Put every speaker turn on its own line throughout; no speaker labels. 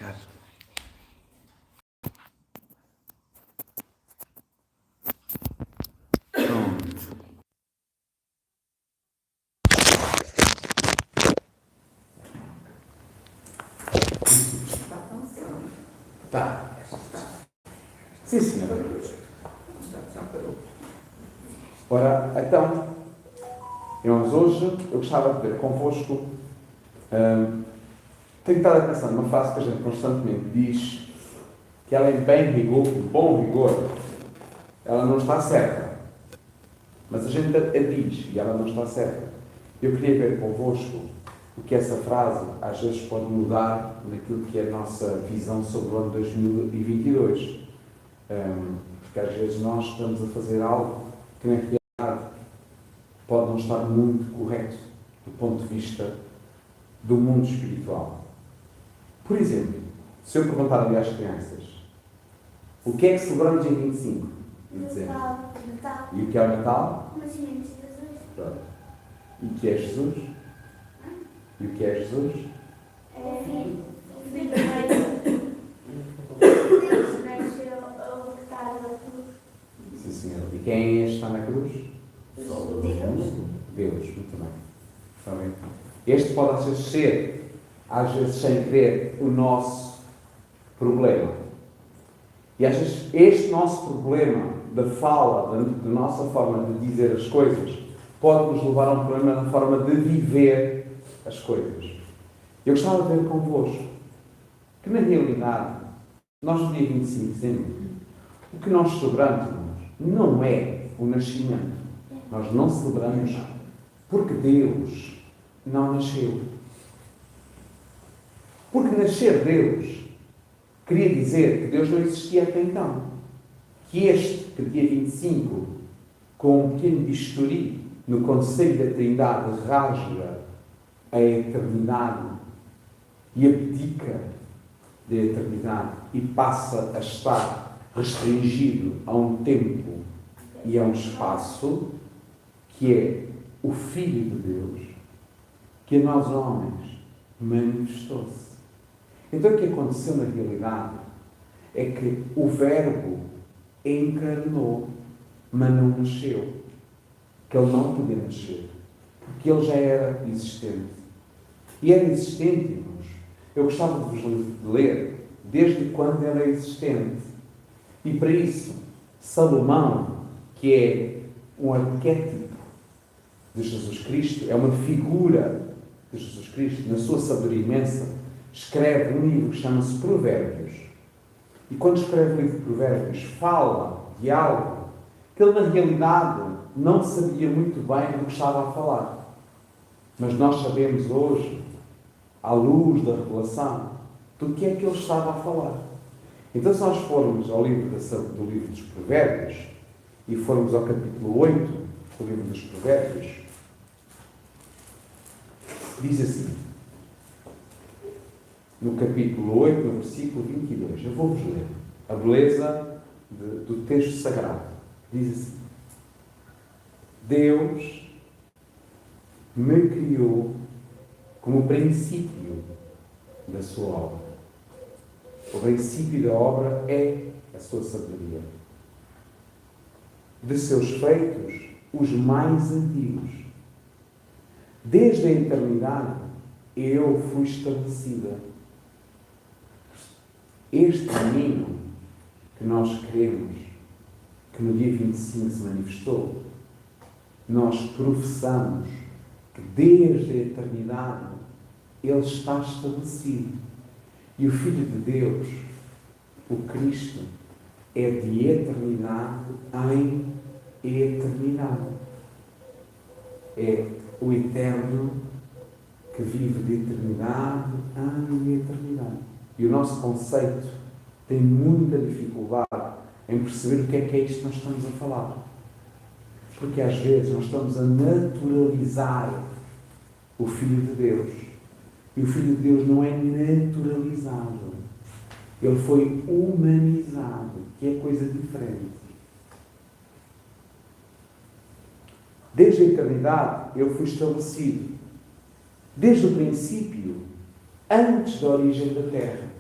explicar. Pronto. Tá. Sim, senhora. Ora, então, irmãos, hoje eu gostava de ver convosco. Tenho estado a pensar numa frase que a gente constantemente diz, que ela é bem rigor, bom rigor, ela não está certa. Mas a gente a diz e ela não está certa. Eu queria ver convosco o que essa frase às vezes pode mudar naquilo que é a nossa visão sobre o ano 2022. Porque às vezes nós estamos a fazer algo que na realidade pode não estar muito correto do ponto de vista do mundo espiritual. Por exemplo, se eu perguntar ali às crianças o que é que celebramos em 25 de dezembro?
Natal.
E o que é o Natal?
O nascimento de Jesus.
Pronto. E o que é Jesus? E o que é Jesus?
É o filho de Deus. Deus nasceu ao estar na cruz.
Sim, senhor. E quem é este que está na cruz?
Deus.
Deus, muito bem. Está bem? Este pode às vezes ser, às vezes sem querer, o nosso problema. E às vezes este nosso problema da fala, da nossa forma de dizer as coisas, pode nos levar a um problema na forma de viver as coisas. Eu gostava de ver convosco que, na realidade, nós no dia 25 de dezembro, o que nós celebramos não é o nascimento. Nós não celebramos porque Deus não nasceu. Porque nascer Deus queria dizer que Deus não existia até então. Que dia 25, com um pequeno bisturi no conceito da Trindade, rasga a eternidade e abdica da eternidade e passa a estar restringido a um tempo e a um espaço, que é o Filho de Deus, que a nós homens manifestou-se. Então o que aconteceu na realidade é que o Verbo encarnou, mas não nasceu. Que ele não podia nascer, porque ele já era existente. E era existente, irmãos. Eu gostava de vos ler desde quando era existente. E para isso, Salomão, que é um arquétipo de Jesus Cristo, é uma figura de Jesus Cristo, na sua sabedoria imensa, escreve um livro que chama-se Provérbios. E quando escreve o livro de Provérbios, fala de algo que ele, na realidade, não sabia muito bem do que estava a falar. Mas nós sabemos hoje, à luz da revelação, do que é que ele estava a falar. Então, se nós formos ao livro do livro dos Provérbios, e formos ao capítulo 8 do livro dos Provérbios, diz assim, no capítulo 8, no versículo 22, eu vou-vos ler a beleza do texto sagrado. Diz assim: Deus me criou como princípio da sua obra. O princípio da obra é a sua sabedoria. De seus feitos, os mais antigos. Desde a eternidade, eu fui estabelecida. Este caminho que nós queremos, que no dia 25 se manifestou, nós professamos que desde a eternidade ele está estabelecido. E o Filho de Deus, o Cristo, é de eternidade em eternidade. É o eterno que vive de eternidade em eternidade. E o nosso conceito tem muita dificuldade em perceber o que é isto que nós estamos a falar. Porque às vezes nós estamos a naturalizar o Filho de Deus. E o Filho de Deus não é naturalizado. Ele foi humanizado, que é coisa diferente. Desde a eternidade, ele foi estabelecido. Desde o princípio, antes da origem da Terra.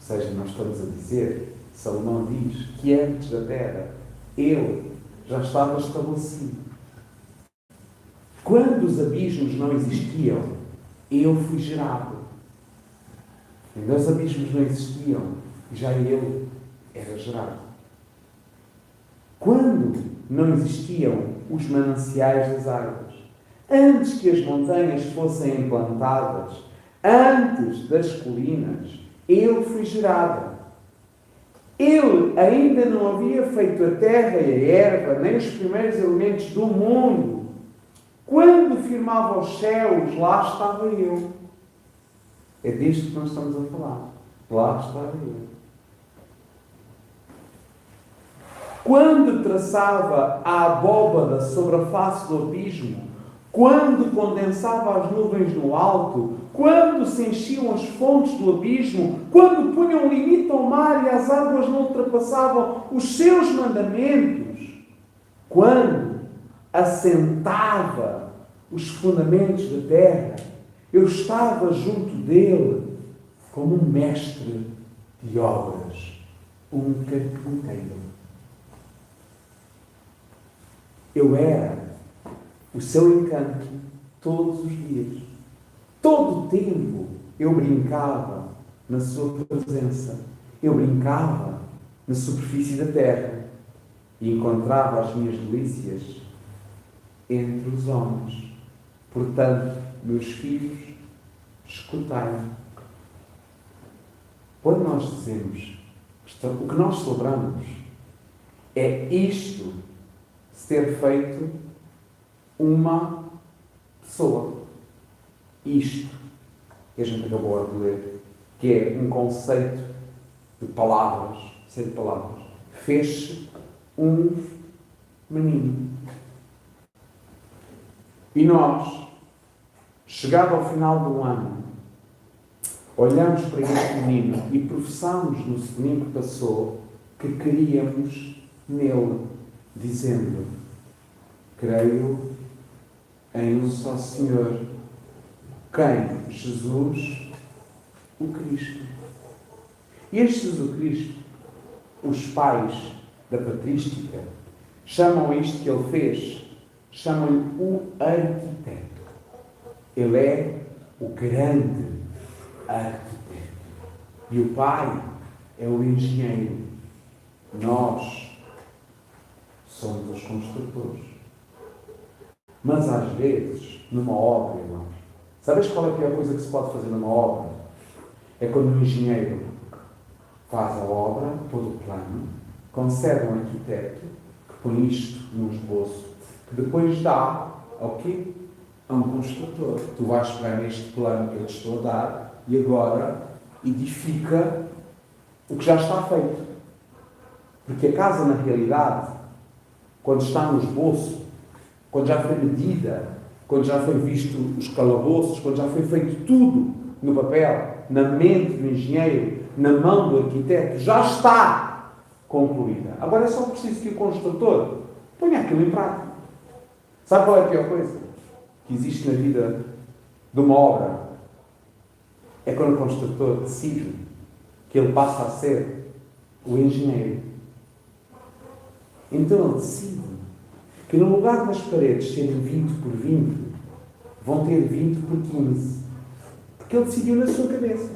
seja, nós estamos a dizer, Salomão diz que antes da terra, ele já estava estabelecido. Quando os abismos não existiam, eu fui gerado. Ainda os abismos não existiam, já ele era gerado. Quando não existiam os mananciais das águas, antes que as montanhas fossem implantadas, antes das colinas, ele foi gerado. Ele ainda não havia feito a terra e a erva, nem os primeiros elementos do mundo. Quando firmava os céus, lá estava eu. É disto que nós estamos a falar. Lá estava eu. Quando traçava a abóbada sobre a face do abismo, quando condensava as nuvens no alto, quando se enchiam as fontes do abismo, quando punham limite ao mar e as águas não ultrapassavam os seus mandamentos, quando assentava os fundamentos da terra, eu estava junto dele como um mestre de obras, um carpinteiro. Eu era o seu encanto todos os dias. Todo o tempo eu brincava na sua presença. Eu brincava na superfície da terra e encontrava as minhas delícias entre os homens. Portanto, meus filhos, escutai-me. Quando nós dizemos, o que nós celebramos é isto, ser feito uma pessoa. Isto que a gente acabou de ler, que é um conceito de palavras, sem palavras, fez-se um menino. E nós, chegado ao final do ano, olhamos para este menino e professamos no domingo que passou que queríamos nele, dizendo: creio em um só Senhor, quem? Jesus, o Cristo. E este Jesus Cristo, os pais da patrística, chamam isto que ele fez, chamam-lhe o arquiteto. Ele é o grande arquiteto. E o pai é o engenheiro. Nós somos os construtores. Mas às vezes, numa obra, irmãos, sabes qual é a pior coisa que se pode fazer numa obra? É quando o engenheiro faz a obra, todo o plano, concede a um arquiteto que põe isto num esboço, que depois dá ao quê? A um construtor. Tu vais pegar neste plano que eu te estou a dar e agora edifica o que já está feito. Porque a casa, na realidade, quando está no esboço, quando já foi medida, quando já foi visto os calabouços, quando já foi feito tudo no papel, na mente do engenheiro, na mão do arquiteto, já está concluída. Agora é só preciso que o construtor ponha aquilo em prática. Sabe qual é a pior coisa que existe na vida de uma obra? É quando o construtor decide que ele passa a ser o engenheiro. Então ele decide que no lugar das paredes serem 20 por 20, vão ter 20 por 15. Porque ele decidiu na sua cabeça.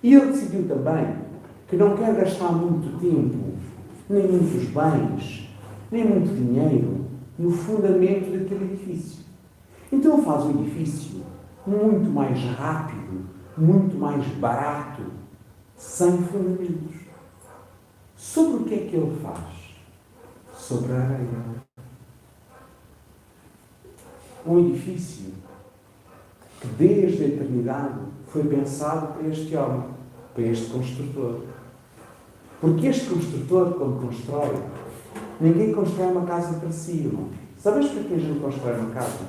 E ele decidiu também que não quer gastar muito tempo, nem muitos bens, nem muito dinheiro no fundamento daquele edifício. Então ele faz o edifício muito mais rápido, muito mais barato, sem fundamentos. Sobre o que é que ele faz? Sobre a areia. Um edifício que desde a eternidade foi pensado para este homem, para este construtor. Porque este construtor, quando constrói, ninguém constrói uma casa para si, irmão. Sabes para que a gente constrói uma casa?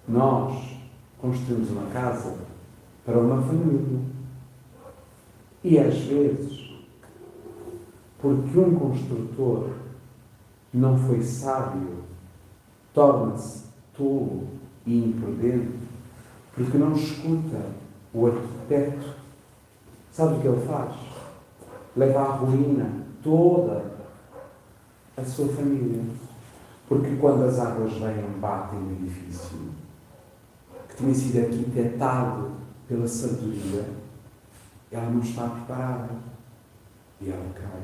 Nós construímos uma casa para uma família. E às vezes, porque um construtor não foi sábio, torna-se tolo e imprudente, porque não escuta o arquiteto Sabe o que ele faz? Leva à ruína toda a sua família. Porque quando as águas vêm, batem no edifício, que tinha sido arquitetado pela sabedoria, ela não está preparada. E ela cai.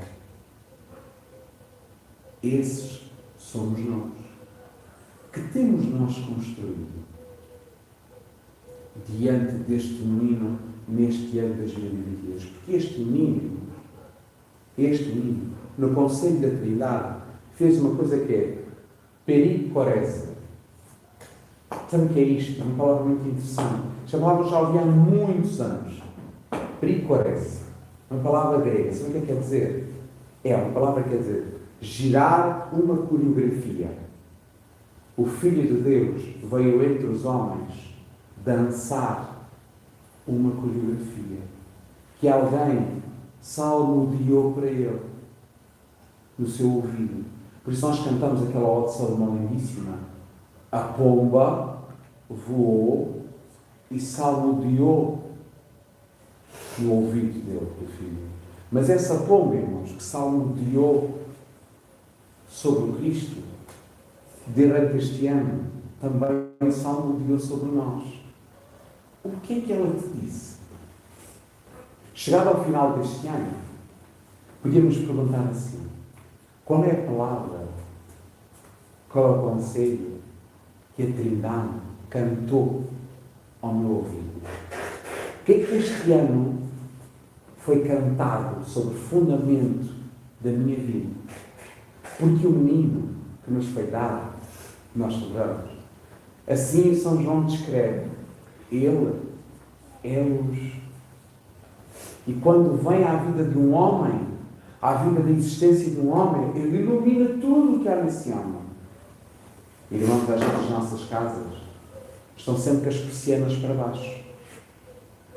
Esses somos nós. Que temos nós construído diante deste menino neste ano de 2022? Porque este menino, no Conselho da Trindade, fez uma coisa que é pericorese. Sabe o que é isto? É uma palavra muito interessante. Esta palavra já ouvi há muitos anos. Pericorese. Uma palavra grega. Sabe o que quer dizer? É uma palavra que quer dizer girar uma coreografia. O Filho de Deus veio entre os homens dançar uma coreografia que alguém salmodiou para ele no seu ouvido. Por isso nós cantamos aquela ode de Salomão lindíssima. A pomba voou e salmodiou no ouvido dele, do filho. Mas essa pomba, irmãos, que salmodiou sobre o Cristo, durante este ano, também salmodiou sobre nós. O que é que ela te disse? Chegado ao final deste ano, podíamos perguntar assim: qual é a palavra, qual é o conselho que a Trindade cantou ao meu ouvido? O que é que este ano foi cantado sobre o fundamento da minha vida? Porque o menino que nos foi dado, nós celebramos, assim São João descreve, ele é luz. E quando vem à vida de um homem, à vida da existência de um homem, ele ilumina tudo o que há nesse homem. Irmãos, as nossas casas estão sempre com as persianas para baixo,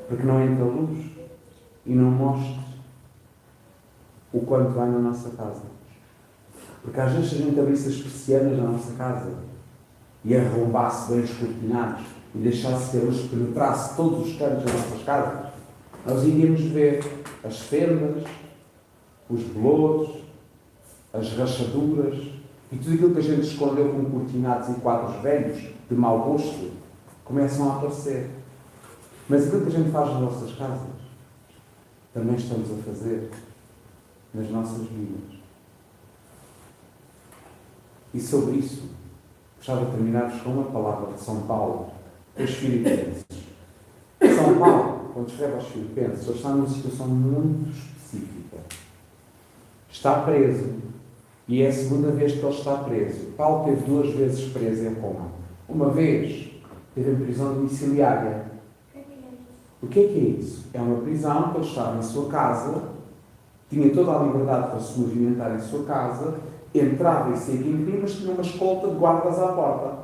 porque não entra luz e não mostra o quanto há na nossa casa. Porque às vezes, se a gente abrisse as persianas na nossa casa e arrombasse bem os cortinados e deixasse que a luz penetrasse todos os cantos das nossas casas, nós iríamos ver as fendas, os bolores, as rachaduras e tudo aquilo que a gente escondeu com cortinados e quadros velhos de mau gosto começam a aparecer. Mas aquilo que a gente faz nas nossas casas também estamos a fazer nas nossas vidas. E sobre isso, gostava de terminar-vos com uma palavra de São Paulo, aos Filipenses. São Paulo, quando escreve aos Filipenses, ele está numa situação muito específica. Está preso, e é a segunda vez que ele está preso. Paulo teve 2 vezes preso em Roma. Uma vez, teve em prisão domiciliária. O que é isso? É uma prisão que ele estava em sua casa, tinha toda a liberdade para se movimentar em sua casa, entrava e saía em mas tinha uma escolta de guardas à porta.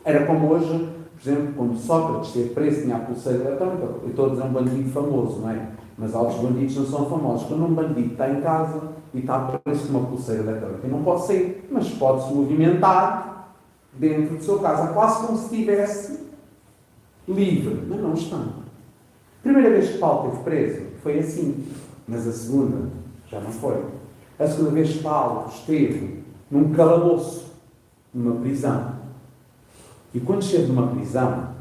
Era como hoje, por exemplo, quando Sócrates esteve preso, tinha a pulseira eletrónica. Eu estou a dizer um bandido famoso, não é? Mas outros bandidos não são famosos. Quando um bandido está em casa e está preso com uma pulseira eletrónica, não pode sair, mas pode se movimentar dentro de sua casa, quase como se estivesse livre, mas não está. A primeira vez que Paulo esteve preso foi assim, mas a segunda já não foi. A segunda vez que Paulo esteve num calabouço, numa prisão. E quando esteve numa prisão,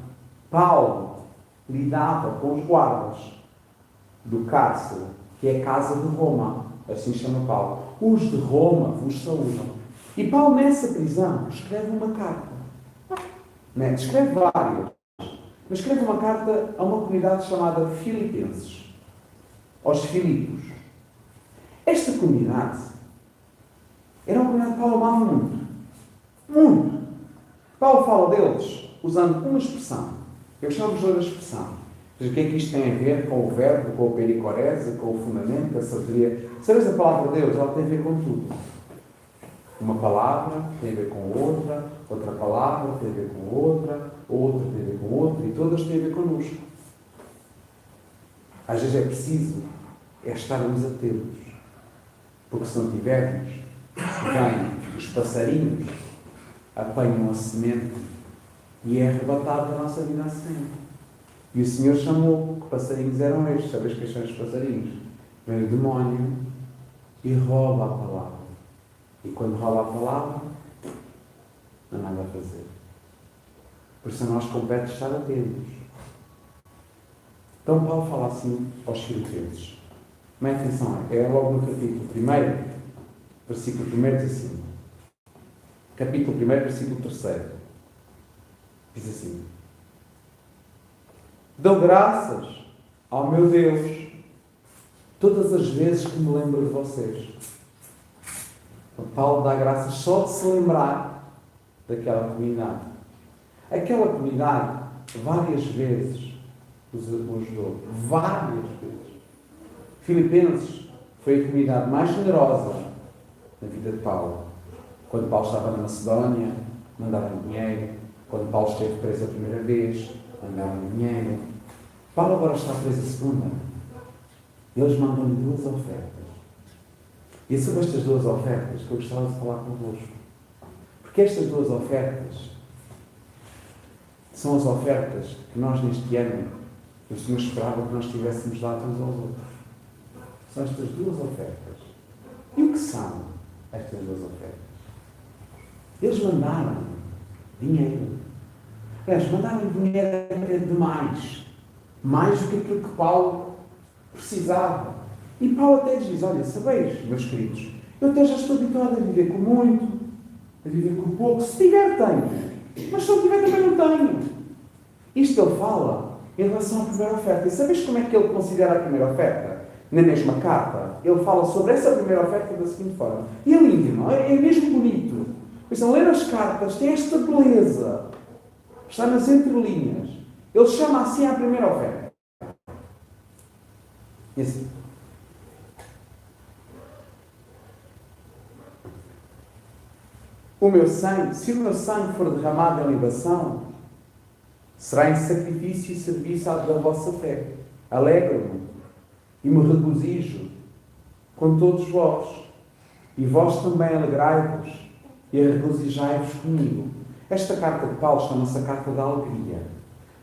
Paulo lidava com os guardas do cárcere, que é a casa de Roma, assim chama Paulo. Os de Roma vos saúdam. E Paulo, nessa prisão, escreve uma carta. Né? Escreve várias. Mas escreve uma carta a uma comunidade chamada Filipenses, aos Filipos. Esta comunidade era uma comunidade que Paulo amava muito. Muito. Paulo fala deles usando uma expressão. Eu chamo-vos de uma expressão. Mas o que é que isto tem a ver com o verbo, com o pericorese, com o fundamento, com a sabedoria? Sabes a palavra de Deus? Ela tem a ver com tudo. Uma palavra tem a ver com outra, outra palavra tem a ver com outra tem a ver com outra, e todas têm a ver connosco. Às vezes é preciso estarmos atentos, porque se não tivermos, vêm os passarinhos, apanham a semente e é arrebatado da nossa vida a semente. E o Senhor chamou passarinhos eram estes. Sabes quais são os passarinhos? Vem o demónio e rouba a palavra. E quando rouba a palavra, não há nada a fazer. Por isso a nós compete estar atentos. Então Paulo fala assim aos Filipenses. Mas atenção, é logo no capítulo 1, versículo 1 diz assim. Capítulo 1, versículo 3. Diz assim: dou graças ao meu Deus todas as vezes que me lembro de vocês. Paulo dá graças só de se lembrar daquela comunidade. Aquela comunidade, várias vezes, os ajudou. Várias vezes. Filipenses foi a comunidade mais generosa na vida de Paulo. Quando Paulo estava na Macedónia, mandaram dinheiro. Quando Paulo esteve preso a primeira vez, mandaram dinheiro. Paulo agora está preso a segunda. Eles mandam-lhe 2 ofertas. E é sobre estas 2 ofertas que eu gostava de falar convosco. Porque estas 2 ofertas são as ofertas que nós neste ano, o Senhor esperava que nós tivéssemos dado uns aos outros. São estas 2 ofertas. E o que são estas 2 ofertas? Eles mandaram dinheiro. Eles mandaram dinheiro demais. Mais do que aquilo que Paulo precisava. E Paulo até diz, olha, sabeis, meus queridos, eu até já estou habituado a viver com muito, a viver com pouco. Se tiver, tenho. Mas se não tiver, também não tenho. Isto ele fala em relação à primeira oferta. E sabes como é que ele considera a primeira oferta? Na mesma carta, ele fala sobre essa primeira oferta da seguinte forma. E é lindo, não é? É mesmo bonito. Pois a ler as cartas tem esta beleza. Está nas entrelinhas. Ele chama assim a primeira oferta. E assim. O meu sangue, se o meu sangue for derramado em libação, será em sacrifício e serviço da vossa fé. Alegro-me e me regozijo com todos vós. E vós também alegrai-vos e regozijai-vos comigo. Esta carta de Paulo chama-se a carta da alegria.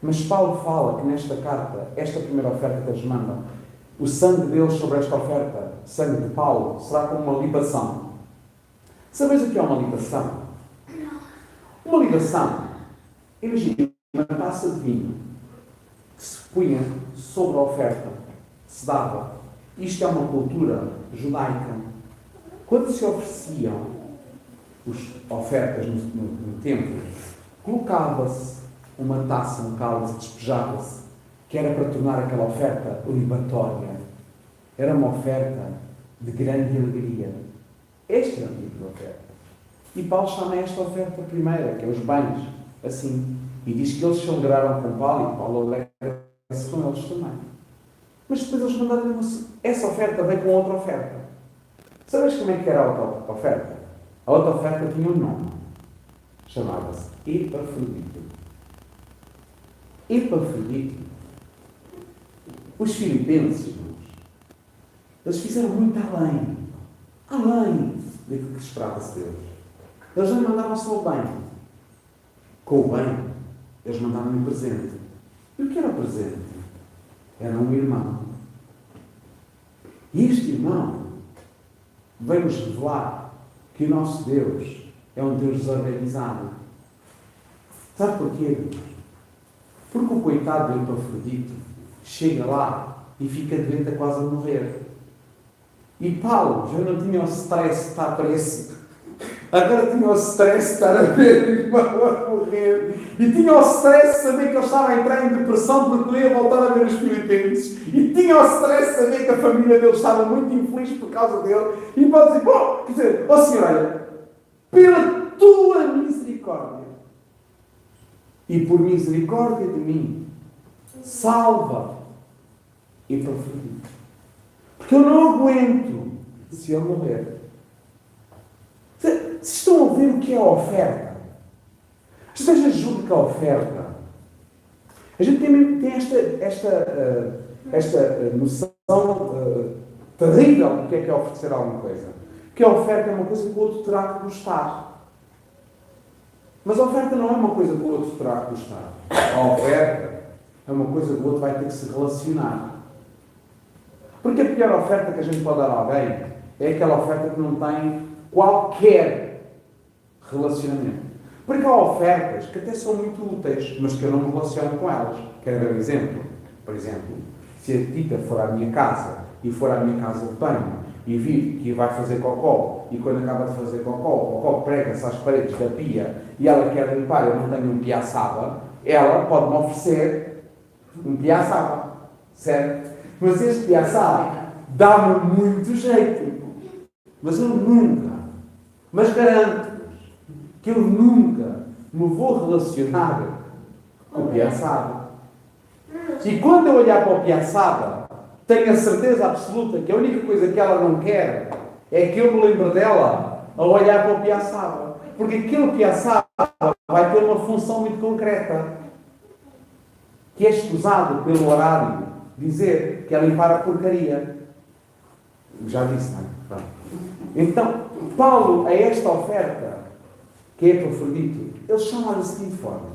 Mas Paulo fala que nesta carta, esta primeira oferta que eles mandam, o sangue deles sobre esta oferta, o sangue de Paulo, será como uma libação. Sabeis o que é uma libação? Uma libação, imagina uma taça de vinho que se punha sobre a oferta, se dava. Isto é uma cultura judaica. Quando se ofereciam as ofertas no templo, colocava-se uma taça, um cálice, despejava-se, que era para tornar aquela oferta libatória. Era uma oferta de grande alegria. Este é o tipo de oferta. E Paulo chama esta oferta primeira, que é os bens, assim. E diz que eles se alegraram com Paulo e Paulo alegra-se com eles também. Mas depois eles mandaram essa oferta veio com outra oferta. Sabes como é que era a outra oferta? A outra oferta tinha um nome. Chamava-se Epafrodito. Epafrodito. Os filipenses, eles fizeram muito além. Além daquilo que esperava-se deles. Eles não mandavam só o bem. Com o bem, eles mandavam um presente. E o que era o presente? Era um irmão. E este irmão veio-nos revelar que o nosso Deus é um Deus desorganizado. Sabe porquê? Porque o coitado do Epafrodito chega lá e fica doente a quase a morrer. E Paulo já não tinha o stress de estar preso. Agora tinha o stress de estar a ver o irmão a morrer. E tinha o stress de saber que ele estava a entrar em depressão porque não ia voltar a ver os filipenses. E tinha o stress de saber que a família dele estava muito infeliz por causa dele. E Paulo dizer, quer dizer, ó Senhor, olha, pela tua misericórdia e por misericórdia de mim, salva Epafrodito. Porque eu não aguento se ele morrer. Se estão a ver o que é a oferta, às vezes ajuda que a oferta. A gente tem esta noção terrível do que é oferecer alguma coisa. Que a oferta é uma coisa que o outro terá que gostar. Mas a oferta não é uma coisa que o outro terá que gostar. A oferta é uma coisa que o outro vai ter que se relacionar. Porque a pior oferta que a gente pode dar a alguém é aquela oferta que não tem qualquer relacionamento. Porque há ofertas que até são muito úteis, mas que eu não me relaciono com elas. Quero dar um exemplo? Por exemplo, se a Tita for à minha casa e for à minha casa de banho e vir que vai fazer cocó, e quando acaba de fazer cocó, o cocó prega-se às paredes da pia e ela quer limpar, eu não tenho um piaçaba, ela pode-me oferecer um piaçaba, certo? Mas este piaçaba dá-me muito jeito. Mas eu nunca, mas garanto-vos que eu nunca me vou relacionar com o piaçaba. E quando eu olhar para o piaçaba, tenho a certeza absoluta que a única coisa que ela não quer é que eu me lembre dela ao olhar para o piaçaba. Porque aquele piaçaba vai ter uma função muito concreta, que é escusado pelo horário dizer que é limpar a porcaria. Já disse, não é? Pronto. Então, Paulo, a esta oferta, que é Epafrodito, ele chama da seguinte forma.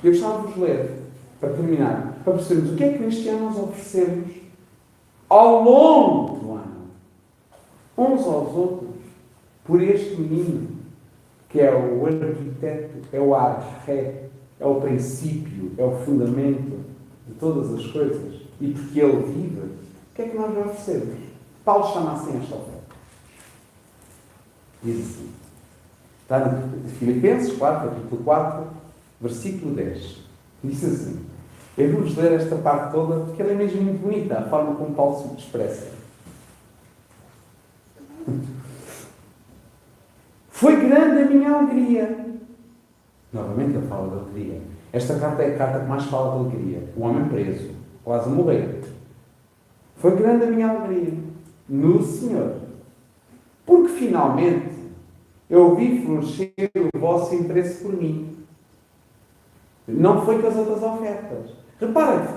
Eu gostava de vos ler, para terminar, para percebermos o que é que neste ano nós oferecemos ao longo do ano, uns aos outros, por este menino, que é o arquiteto, é o arqué, é o princípio, é o fundamento de todas as coisas, e porque ele vive, o que é que nós lhe oferecemos? Paulo chama assim esta oferta. Diz assim, está no Filipenses 4, capítulo 4, versículo 10. Diz assim, eu vou-vos ler esta parte toda, porque ela é mesmo muito bonita, a forma como Paulo se expressa. Foi grande a minha alegria. Novamente ele fala de alegria. Esta carta é a carta que mais fala de alegria. O homem preso, quase a morrer. Foi grande a minha alegria no Senhor. Porque finalmente eu vi florescer o vosso interesse por mim. Não foi com as outras ofertas. Reparem,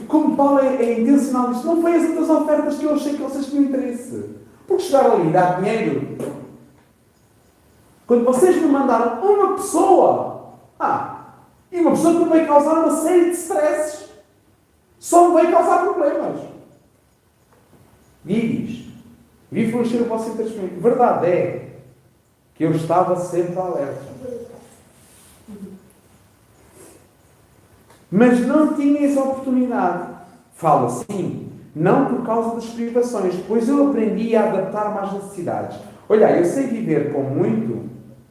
como Paulo é intencional nisto, não foi as outras ofertas que eu achei que vocês tinham interesse. Porque chegar ali e dar dinheiro, quando vocês me mandaram uma pessoa, e uma pessoa que me veio causar uma série de stresses, só me veio causar problemas. Diz, vi florescer o vosso interesse por mim. Verdade é que eu estava sempre alerta. Mas não tinha essa oportunidade. Falo assim, não por causa das privações, pois eu aprendi a adaptar-me às necessidades. Olha, eu sei viver com muito,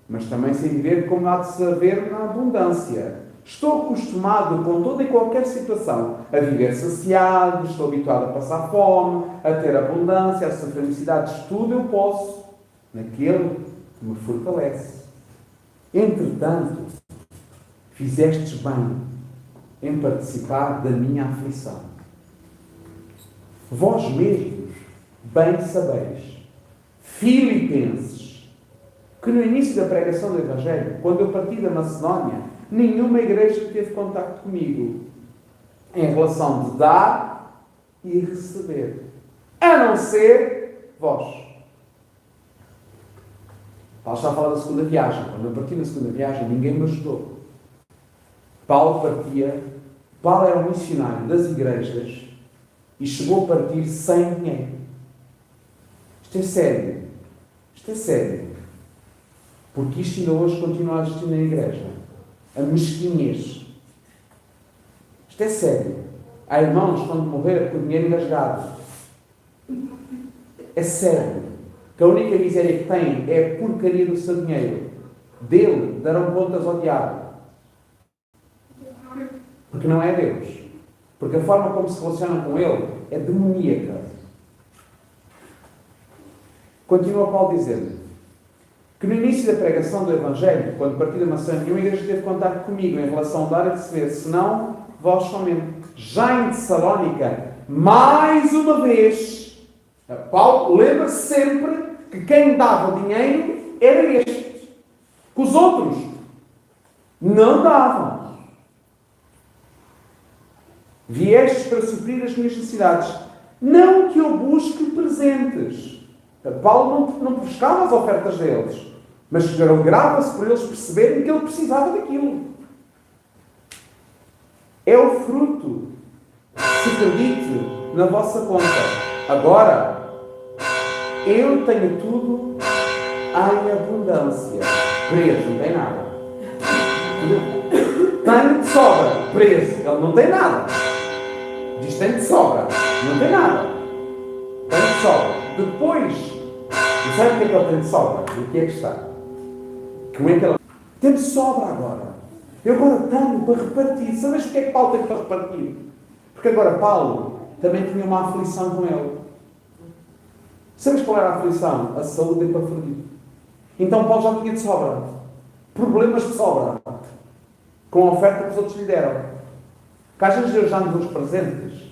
mas também sei viver como há de saber na abundância. Estou acostumado com toda e qualquer situação a viver saciado, estou habituado a passar fome, a ter abundância, a sofrer necessidades. Tudo eu posso, naquele que me fortalece. Entretanto, fizestes bem em participar da minha aflição. Vós mesmos bem sabeis, Filipenses, que no início da pregação do Evangelho, quando eu parti da Macedónia, nenhuma igreja teve contacto comigo em relação de dar e receber, a não ser vós. Paulo está a falar da segunda viagem. Quando eu parti na segunda viagem, ninguém me ajudou. Paulo era um missionário das igrejas e chegou a partir sem dinheiro. Isto é sério. Isto é sério. Porque isto ainda hoje continua a existir na igreja. A mesquinhez. Isto é sério. Há irmãos quando morrer com o dinheiro engasgado. É sério. Que a única miséria que têm é a porcaria do seu dinheiro. Dele darão contas ao diabo. Porque não é Deus. Porque a forma como se relaciona com Ele é demoníaca. Continua Paulo dizendo que no início da pregação do Evangelho, quando parti da Macedónia, nenhuma igreja teve contato comigo em relação a dar e receber, senão vós somente. Já em Tessalónica, mais uma vez, Paulo lembra sempre que quem dava dinheiro era este. Que os outros não davam. Viestes para suprir as minhas necessidades. Não que eu busque presentes. Paulo não buscava as ofertas deles, mas alegrava-se por eles perceberem que ele precisava daquilo. É o fruto. Se acredite na vossa conta. Agora, eu tenho tudo em abundância. Preso, não tem nada. Tenho de sobra. Preso, ele não tem nada. Diz tem de sobra. Não tem nada. Tem de sobra. Depois, e sabe o que é que ele tem de sobra? O que é que está? Como é que ele... Tem de sobra agora. Eu agora tenho para repartir. Sabes o que é que Paulo tem para repartir? Porque agora Paulo também tinha uma aflição com ele. Sabes qual era a aflição? A saúde de Epafrodito. Então Paulo já tinha de sobra. Problemas de sobra. Com a oferta que os outros lhe deram. Que às vezes Deus dá-nos uns presentes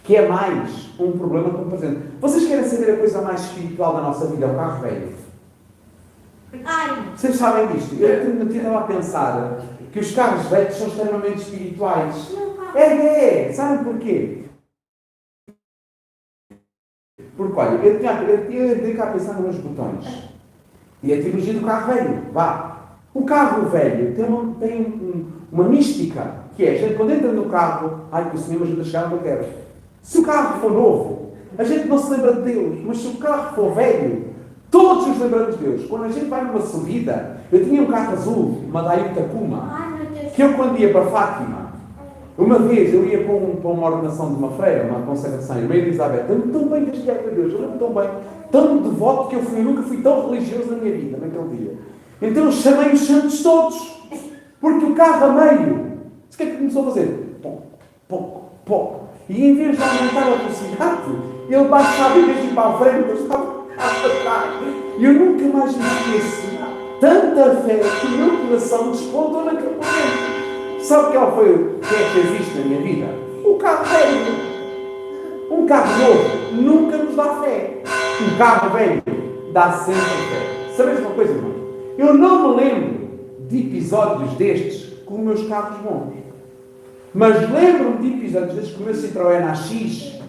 que é mais um problema que um presente. Vocês querem saber a coisa mais espiritual da nossa vida? É o carro velho. Vocês sabem disto? Eu estava a pensar que os carros velhos são extremamente espirituais. É. Sabem porquê? Porque, olha, eu tinha cá a pensar nos meus botões. E a tipologia do carro velho. Vá. O carro velho tem uma mística, que é, a gente quando entra no carro, ai, que o Senhor me ajuda a chegar onde eu quero. Se o carro for novo, a gente não se lembra de Deus. Mas se o carro for velho, todos nos lembramos de Deus. Quando a gente vai numa subida, eu tinha um carro azul, uma Daewoo Takuma, que eu quando ia para Fátima, uma vez eu ia para uma ordenação de uma freira, uma consagração, irmã Elizabeth, lembro-me tão bem deste dia de Deus, eu lembro-me tão bem, tão devoto que eu fui, eu nunca fui tão religioso na minha vida, naquele dia. Então eu chamei os santos todos, porque o carro a meio, o que é que começou a fazer? Pouco. E em vez de aumentar a velocidade, ele baixava em vez de ir para a frente, eu estava para trás. E eu nunca mais me esqueço. Tanta fé que o meu coração despontou naquele momento. Sabe quem fez isto na minha vida? O carro velho. Um carro novo nunca nos dá fé. Um carro velho dá sempre fé. Sabes uma coisa, irmão? Eu não me lembro de episódios destes com os meus carros bons. Mas lembro-me de episódios destes com o meu Citroën AX,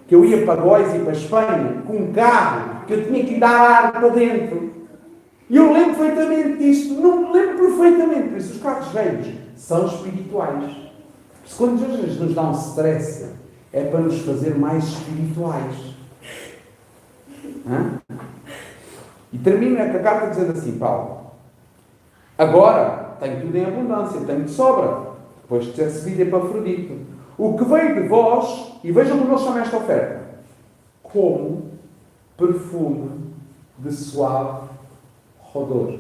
que eu ia para Góis e para Espanha, com um carro que eu tinha que dar ar para dentro. E eu lembro perfeitamente disto. Não me lembro perfeitamente. Por isso, os carros velhos são espirituais. Se quando Jesus nos dá um stress, é para nos fazer mais espirituais. E termina a carta dizendo assim, Paulo: agora tenho tudo em abundância, tenho de sobra, depois de ter recebido Epafrodito, o que veio de vós, e vejam como ele chama esta oferta, como perfume de suave rodor,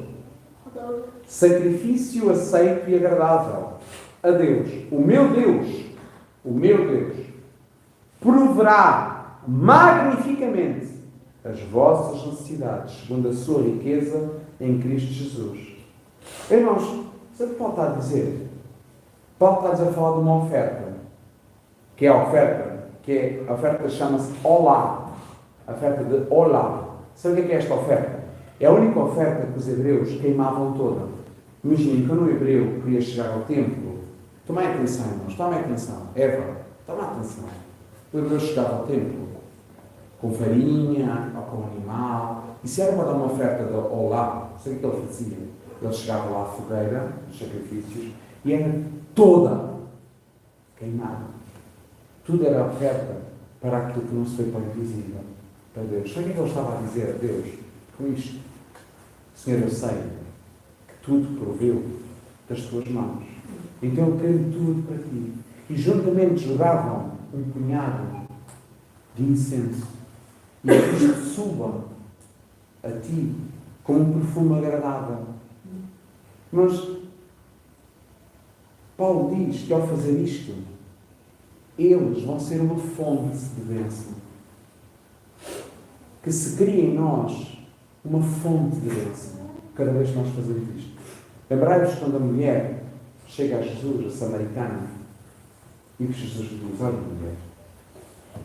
sacrifício aceito e agradável a Deus. O meu Deus, proverá magnificamente as vossas necessidades, segundo a sua riqueza em Cristo Jesus. Irmãos, sabe o que Paulo está a dizer? Paulo está a dizer, a falar de uma oferta, que a oferta chama-se Olá, a oferta de Olá. Sabe o que é esta oferta? É a única oferta que os hebreus queimavam toda. Imaginem, quando o hebreu queria chegar ao templo, tomem atenção, irmãos, tomem atenção, Eva, tomem atenção. O hebreu chegava ao templo com farinha ou com animal, e se era para dar uma oferta de Olá, sabe o que ele fazia? Ele chegava lá à fogueira, dos sacrifícios, e era toda queimada. Tudo era oferta para aquilo que não se foi para o invisível, para Deus. Sabe o que ele estava a dizer a Deus com isto? Senhor, eu sei que tudo proveu das tuas mãos. Então eu quero tudo para ti. E juntamente jogavam um punhado de incenso. E isto suba a ti como um perfume agradável. Mas Paulo diz que ao fazer isto, eles vão ser uma fonte de bênção. Que se cria em nós uma fonte de bênção cada vez que nós fazemos isto. Lembrai-vos quando a mulher chega a Jesus, a samaritana, e que Jesus lhe diz: olha, mulher,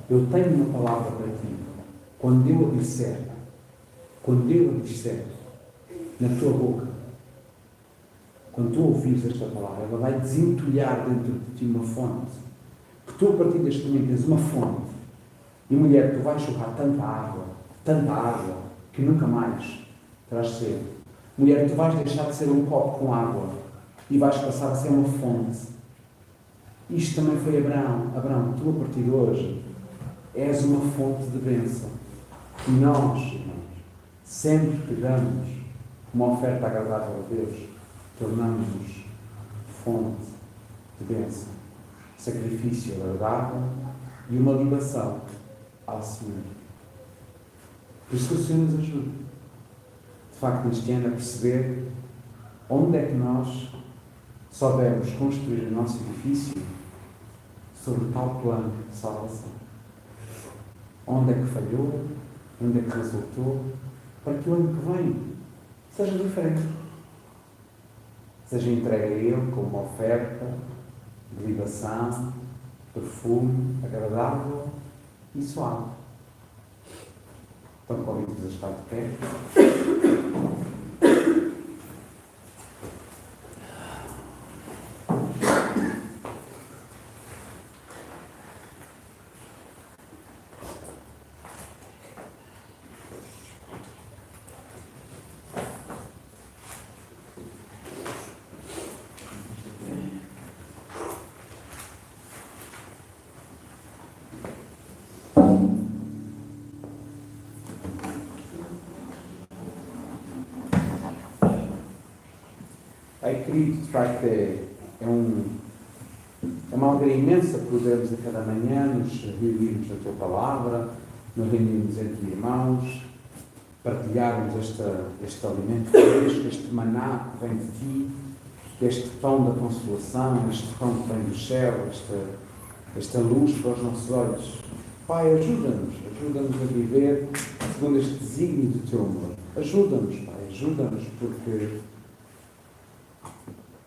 eu tenho uma palavra para ti. Quando eu a disser na tua boca, quando tu ouvires esta palavra, ela vai desentulhar dentro de ti uma fonte. Que tu, a partir deste momento, tens uma fonte. E, mulher, tu vais jorrar tanta água, que nunca mais terás sede. Mulher, tu vais deixar de ser um copo com água e vais passar a ser uma fonte. Isto também foi Abraão. Abraão, tu a partir de hoje és uma fonte de bênção. E nós, irmãos, sempre que damos uma oferta agradável a Deus, tornamos-nos fonte de bênção, sacrifício agradável e uma libação ao Senhor. Por isso que o Senhor nos ajuda, de facto, neste ano a perceber onde é que nós soubermos construir o nosso edifício sobre tal plano de salvação. Onde é que falhou, onde é que resultou, para que o ano que vem seja diferente. Seja entregue a Ele como uma oferta de libação, perfume, agradável e suave. Então, convido-vos a estar de pé. Pai querido, de facto é uma alegria imensa podermos a cada manhã nos reunirmos na Tua Palavra, nos reunirmos entre irmãos, partilharmos este alimento fresco, este maná que vem de Ti, este pão da consolação, este pão que vem do céu, esta luz para os nossos olhos. Pai, ajuda-nos a viver segundo este desígnio do Teu amor. Ajuda-nos, Pai, ajuda-nos,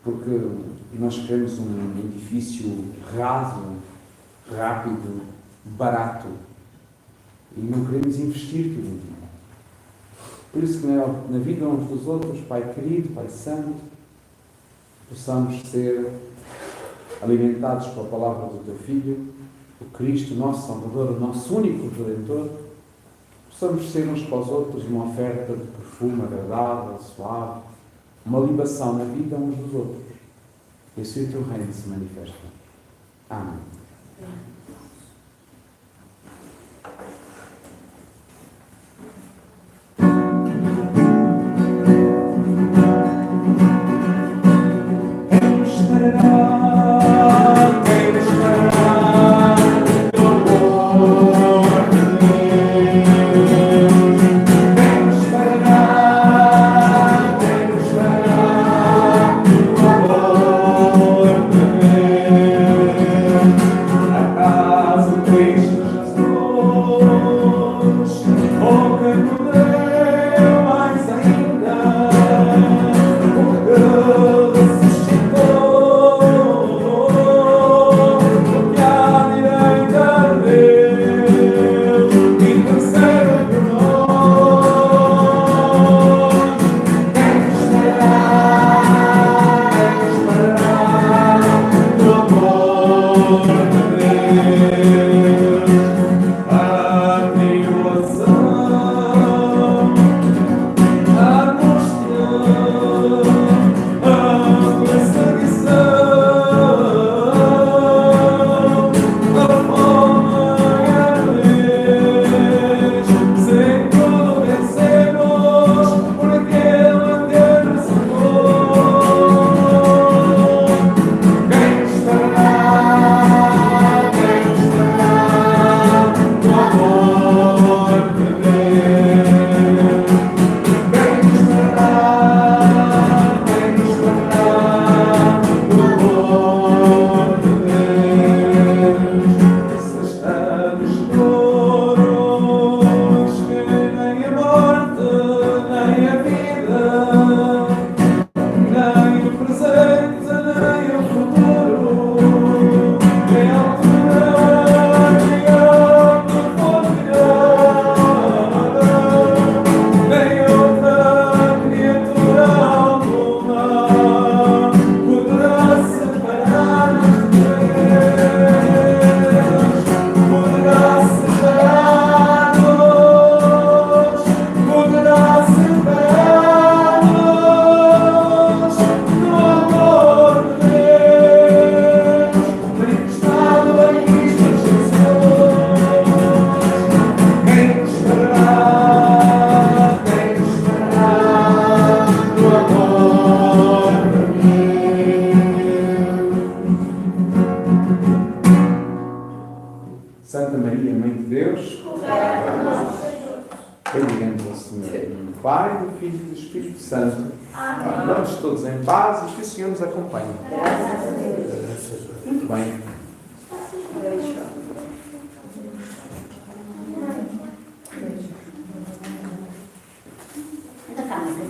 porque nós queremos um edifício raso, rápido, barato, e não queremos investir tudo em Ti. Por isso que na vida uns dos outros, Pai querido, Pai santo, possamos ser alimentados pela palavra do Teu Filho, o Cristo, o nosso Salvador, o nosso único Redentor. Possamos ser uns para os outros uma oferta de perfume agradável, suave, uma libação na vida uns dos outros. E assim o Teu reino se manifesta. Amém.
Acá
Bendigamos ao Senhor, do Pai, do Filho e do Espírito Santo.
Amém.
Vamos todos em paz e que o Senhor nos acompanhe.
Graças a Deus.
Muito bem.